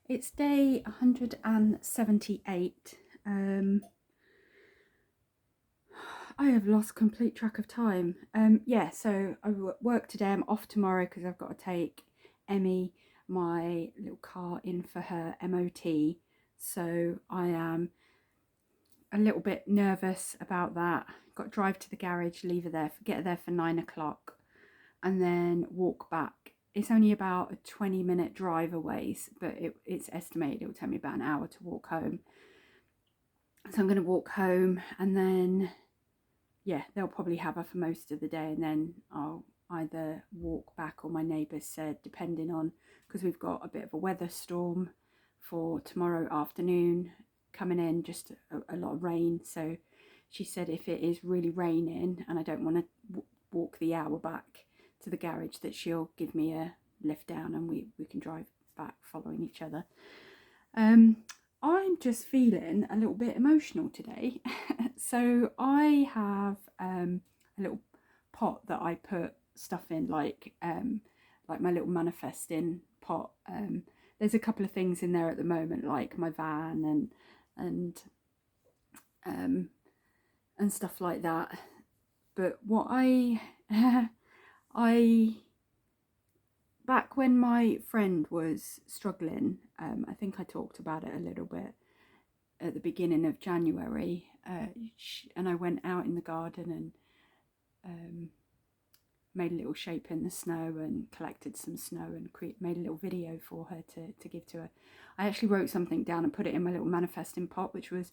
It's day 178. I have lost complete track of time. Yeah, so I work today. I'm off tomorrow because I've got to take Emmy, my little car, in for her MOT. So I am a little bit nervous about that. Got to drive to the garage, leave her there, get her there for 9 o'clock, and then walk back. It's only about a 20-minute drive away, but it's estimated it will take me about an hour to walk home. So I'm going to walk home, and then, yeah, they'll probably have her for most of the day, and then I'll either walk back, or my neighbours said, depending on, because we've got a bit of a weather storm for tomorrow afternoon coming in, just a lot of rain. So she said if it is really raining and I don't want to walk the hour back to the garage, that she'll give me a lift down and we can drive back following each other. I'm just feeling a little bit emotional today. So I have a little pot that I put stuff in, like my little manifesting pot. There's a couple of things in there at the moment, like my van and stuff like that. But what I back when my friend was struggling, I think I talked about it a little bit at the beginning of January, and I went out in the garden and made a little shape in the snow and collected some snow and made a little video for her to give to her. I actually wrote something down and put it in my little manifesting pot, which was,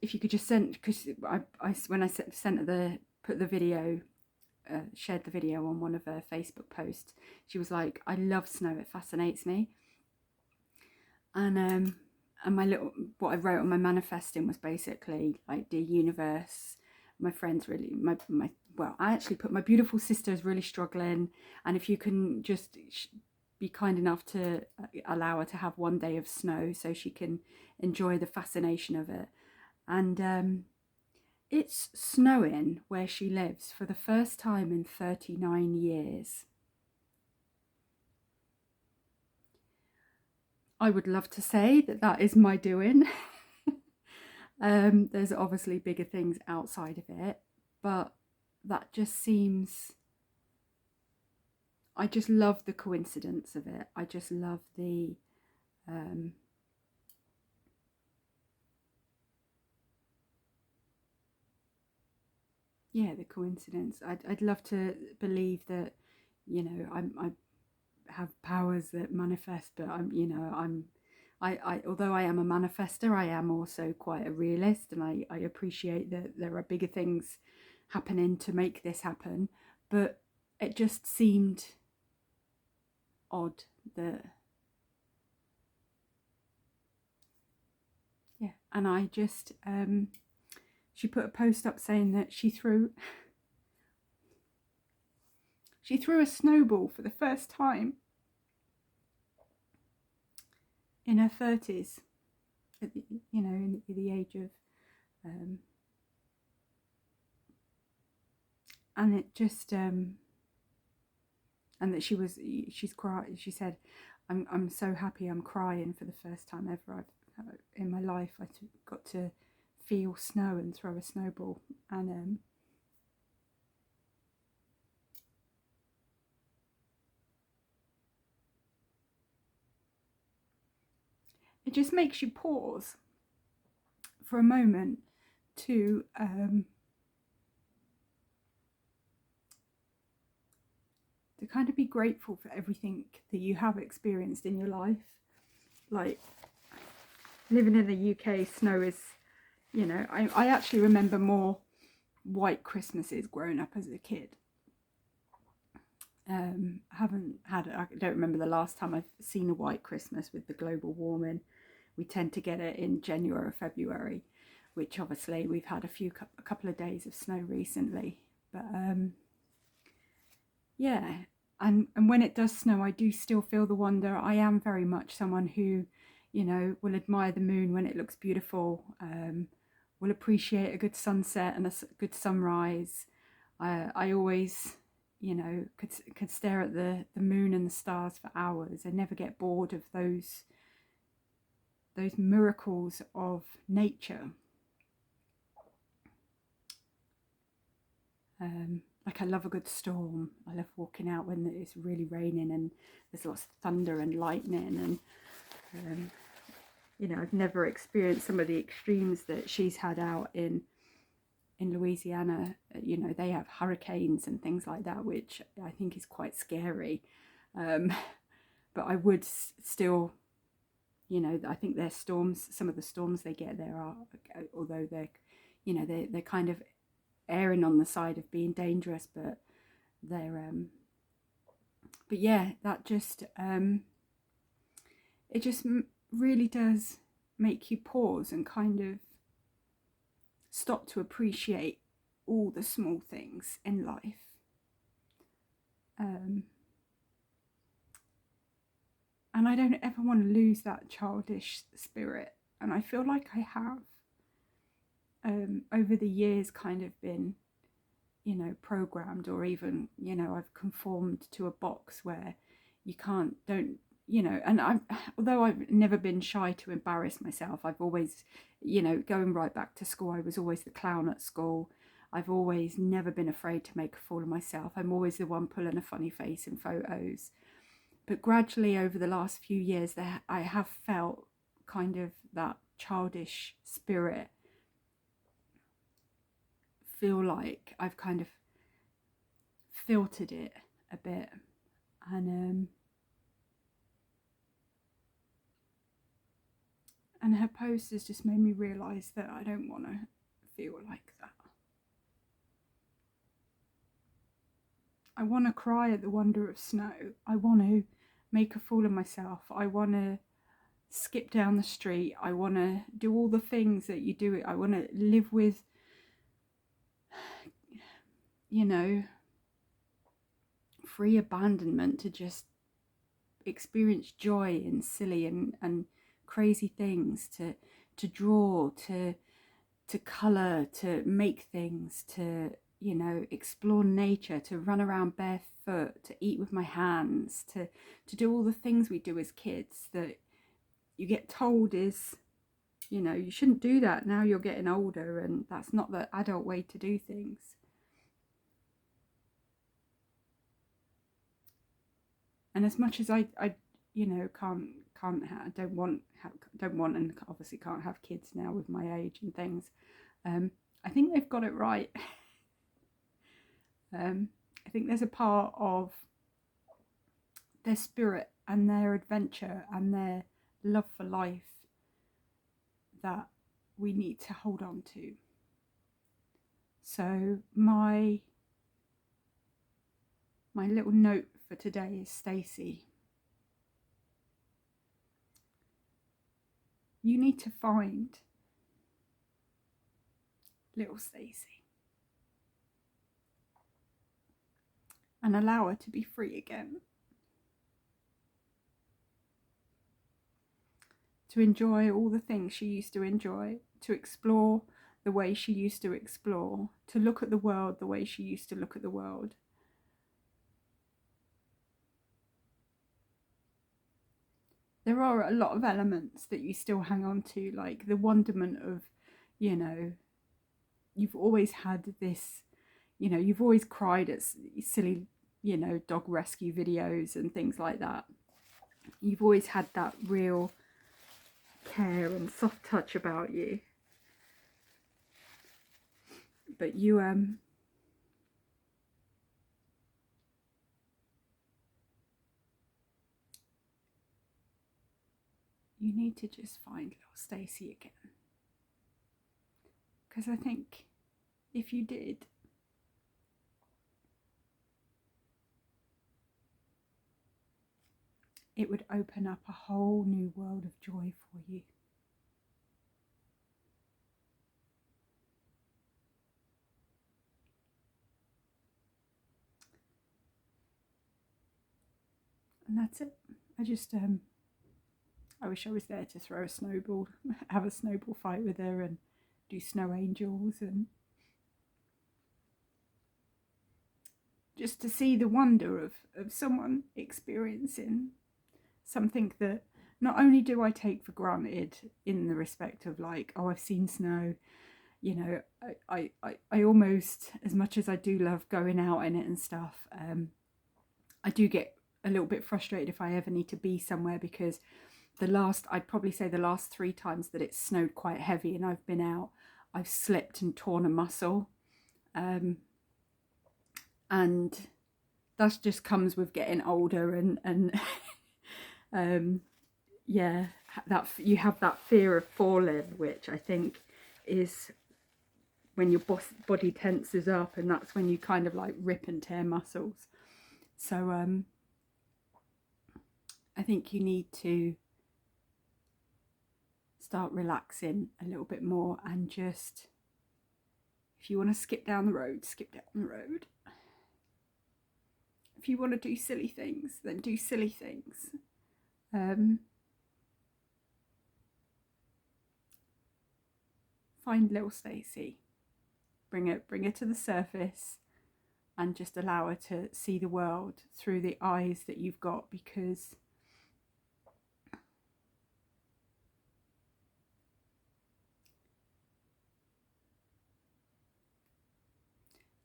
if you could just send, because when I sent her put the video, shared the video on one of her Facebook posts, she was like, I love snow, it fascinates me. And my little, what I wrote on my manifesting was basically like, dear universe, my friend's really, I actually put, my beautiful sister is really struggling, and if you can just be kind enough to allow her to have one day of snow so she can enjoy the fascination of it. And it's snowing where she lives for the first time in 39 years. I would love to say that that is my doing. There's obviously bigger things outside of it, but that just seems, I just love the coincidence of it. I just love the the coincidence. I'd love to believe that, I have powers that manifest, but I although I am a manifester, I am also quite a realist, and I appreciate that there are bigger things happening to make this happen. But it just seemed odd that, yeah. And I just she put a post up saying that she threw a snowball for the first time in her 30s, at the, in the age of, and it just, and that she's cried. She said, I'm so happy, I'm crying for the first time ever in my life. I got to feel snow and throw a snowball, and it just makes you pause for a moment to kind of be grateful for everything that you have experienced in your life. Like, living in the UK, snow is, I actually remember more white Christmases growing up as a kid. I don't remember the last time I've seen a white Christmas with the global warming. We tend to get it in January or February, which obviously we've had a couple of days of snow recently. But yeah, and when it does snow, I do still feel the wonder. I am very much someone who, will admire the moon when it looks beautiful, will appreciate a good sunset and a good sunrise. I always you know, could stare at the moon and the stars for hours and never get bored of those miracles of nature. Like I love a good storm. I love walking out when it's really raining and there's lots of thunder and lightning, and you know, I've never experienced some of the extremes that she's had out in Louisiana. You know, they have hurricanes and things like that, which I think is quite scary. But I would still, you know, I think their storms, some of the storms they get there are, although they're, you know, they're kind of erring on the side of being dangerous, but they're, but yeah, that just, it just really does make you pause and kind of stop to appreciate all the small things in life. And I don't ever want to lose that childish spirit. And I feel like I have, over the years, kind of been, you know, programmed, or even, you know, I've conformed to a box where you don't, you know, and although I've never been shy to embarrass myself, I've always, you know, going right back to school, I was always the clown at school. I've always never been afraid to make a fool of myself. I'm always the one pulling a funny face in photos. But gradually over the last few years, I have felt kind of that childish spirit feel like I've kind of filtered it a bit. And her post has just made me realise that I don't want to feel like that. I want to cry at the wonder of snow. I want to make a fool of myself. I want to skip down the street. I want to do all the things that you do. I want to live with, you know, free abandonment to just experience joy in silly and crazy things, to draw, to colour, to make things, to, you know, explore nature, to run around barefoot, to eat with my hands, to do all the things we do as kids that you get told is, you know, you shouldn't do that now you're getting older, and that's not the adult way to do things. And as much as I you know, don't want and obviously can't have kids now with my age and things, I think they've got it right. I think there's a part of their spirit and their adventure and their love for life that we need to hold on to. So my little note for today is Stacey. You need to find little Stacey and allow her to be free again. To enjoy all the things she used to enjoy, to explore the way she used to explore, to look at the world the way she used to look at the world. There are a lot of elements that you still hang on to, like the wonderment of, you know, you've always had this, you know, you've always cried at silly, you know, dog rescue videos and things like that. You've always had that real care and soft touch about you. But you need to just find little Stacey again. Because I think if you did, it would open up a whole new world of joy for you. And that's it. I wish I was there to throw a snowball, have a snowball fight with her and do snow angels. And just to see the wonder of someone experiencing something that not only do I take for granted in the respect of like, oh, I've seen snow, you know, I almost, as much as I do love going out in it and stuff, I do get a little bit frustrated if I ever need to be somewhere, because I'd probably say the last 3 times that it snowed quite heavy and I've been out, I've slipped and torn a muscle. And that just comes with getting older and yeah, that you have that fear of falling, which I think is when your body tenses up, and that's when you kind of like rip and tear muscles. So I think you need to start relaxing a little bit more, and just, if you want to skip down the road, skip down the road. If you want to do silly things, then do silly things. Find little Stacey, bring her to the surface, and just allow her to see the world through the eyes that you've got, because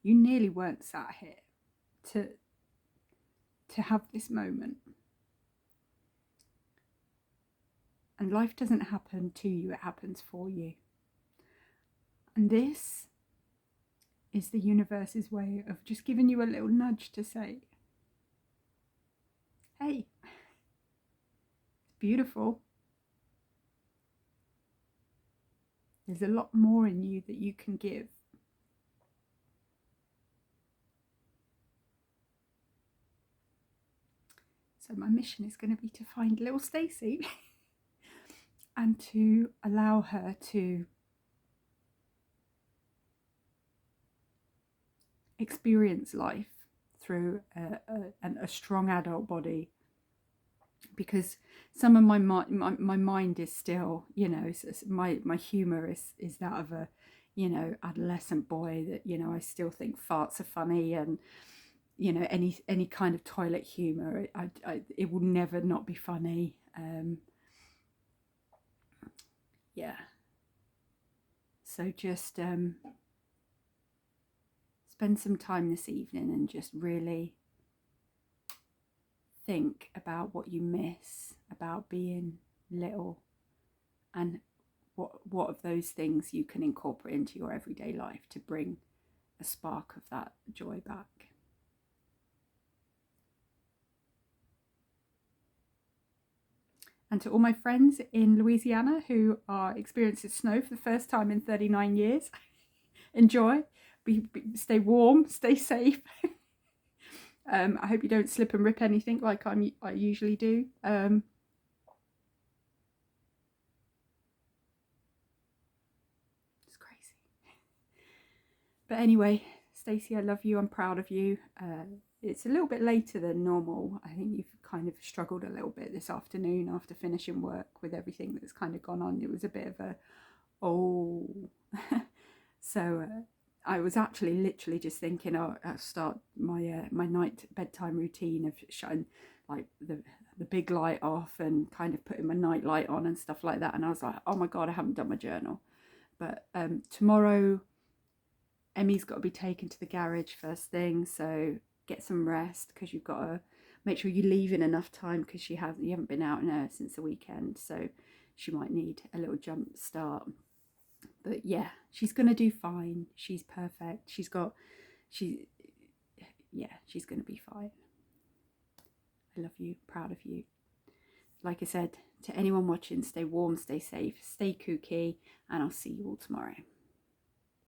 you nearly weren't sat here to have this moment. And life doesn't happen to you, it happens for you. And this is the universe's way of just giving you a little nudge to say, hey, it's beautiful. There's a lot more in you that you can give. So my mission is going to be to find little Stacey and to allow her to experience life through a strong adult body, because some of my mind is still, you know, my humor is that of a, you know, adolescent boy, that, you know, I still think farts are funny, and, you know, any kind of toilet humor, it will never not be funny. Yeah, so just spend some time this evening and just really think about what you miss about being little, and what of those things you can incorporate into your everyday life to bring a spark of that joy back. And to all my friends in Louisiana who are experiencing snow for the first time in 39 years, enjoy, stay warm, stay safe. I hope you don't slip and rip anything like I usually do. It's crazy. But anyway, Stacey, I love you. I'm proud of you. It's a little bit later than normal. I think you've kind of struggled a little bit this afternoon after finishing work with everything that's kind of gone on. It was a bit of a, oh. So I was actually literally just thinking, oh, I'll start my my night bedtime routine of shutting like the big light off and kind of putting my night light on and stuff like that. And I was like, oh my God, I haven't done my journal. But tomorrow, Emmy's got to be taken to the garage first thing, so get some rest, because you've got to make sure you leave in enough time, because you haven't been out in her since the weekend, so she might need a little jump start. But yeah, she's gonna do fine. She's perfect. She's going to be fine. I love you, proud of you. Like I said, to anyone watching, stay warm, stay safe, stay kooky, and I'll see you all tomorrow.